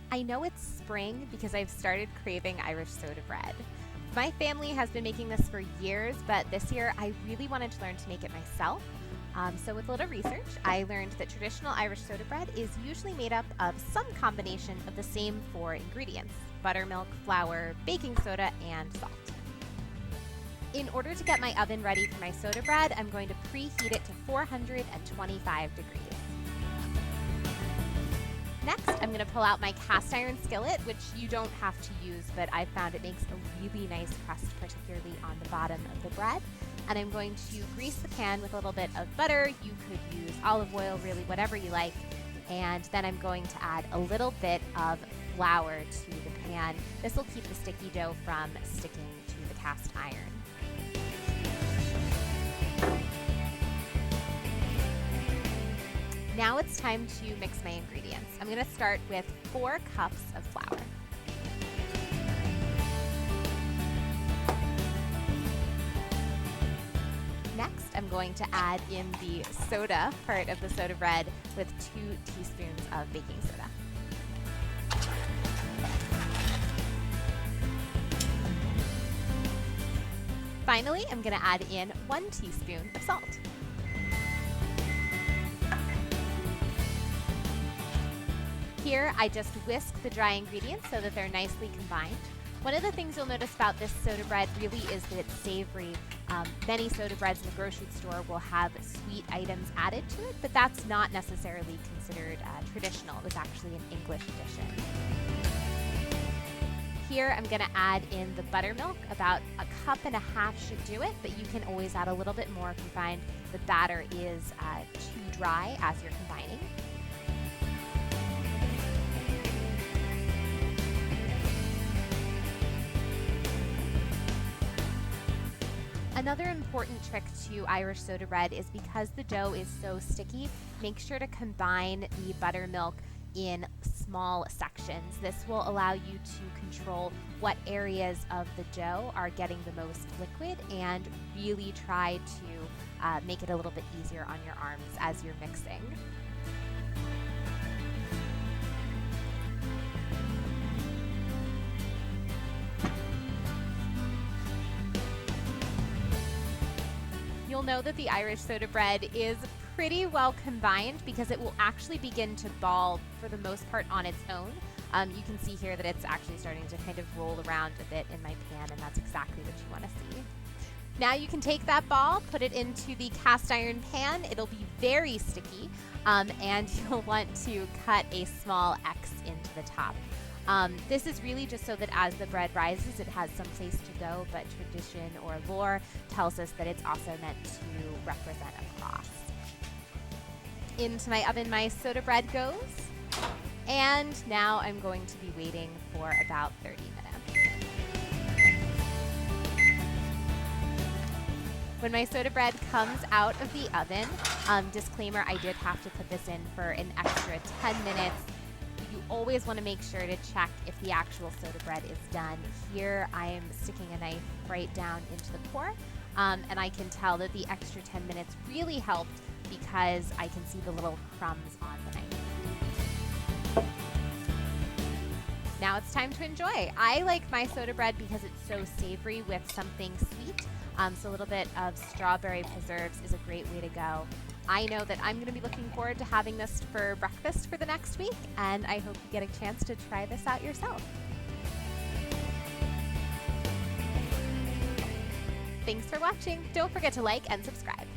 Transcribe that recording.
I know it's spring because I've started craving Irish soda bread. My family has been making this for years, but this year I really wanted to learn to make it myself. So with a little research, I learned that traditional Irish soda bread is usually made up of some combination of the same four ingredients: buttermilk, flour, baking soda, and salt. In order to get my oven ready for my soda bread, I'm going to preheat it to 425 degrees. Next, I'm going to pull out my cast iron skillet, which you don't have to use, but I've found it makes a really nice crust, particularly on the bottom of the bread. And I'm going to grease the pan with a little bit of butter. You could use olive oil, really whatever you like. And then I'm going to add a little bit of flour to the pan. This will keep the sticky dough from sticking to the cast iron. Now it's time to mix my ingredients. I'm going to start with 4 cups of flour. Next, I'm going to add in the soda part of the soda bread with 2 teaspoons of baking soda. Finally, I'm going to add in 1 teaspoon of salt. Here, I just whisk the dry ingredients so that they're nicely combined. One of the things you'll notice about this soda bread really is that it's savory. Many soda breads in the grocery store will have sweet items added to it, but that's not necessarily considered traditional. It was actually an English addition. Here, I'm going to add in the buttermilk. About 1.5 cups should do it, but you can always add a little bit more if you find the batter is too dry as you're combining. Another important trick to Irish soda bread is because the dough is so sticky, make sure to combine the buttermilk in small sections. This will allow you to control what areas of the dough are getting the most liquid and really try to make it a little bit easier on your arms as you're mixing. You'll know that the Irish soda bread is pretty well combined because it will actually begin to ball for the most part on its own. You can see here that it's actually starting to kind of roll around a bit in my pan, and that's exactly what you want to see. Now you can take that ball, put it into the cast iron pan. It'll be very sticky, and you'll want to cut a small X into the top. This is really just so that as the bread rises, it has some place to go, but tradition or lore tells us that it's also meant to represent a cross. Into my oven, my soda bread goes, and now I'm going to be waiting for about 30 minutes. When my soda bread comes out of the oven, disclaimer, I did have to put this in for an extra 10 minutes. You always want to make sure to check if the actual soda bread is done. Here I am sticking a knife right down into the core, and I can tell that the extra 10 minutes really helped because I can see the little crumbs on the knife. Now it's time to enjoy. I like my soda bread because it's so savory with something sweet, so a little bit of strawberry preserves is a great way to go. I know that I'm going to be looking forward to having this for breakfast for the next week, and I hope you get a chance to try this out yourself. Thanks for watching. Don't forget to like and subscribe.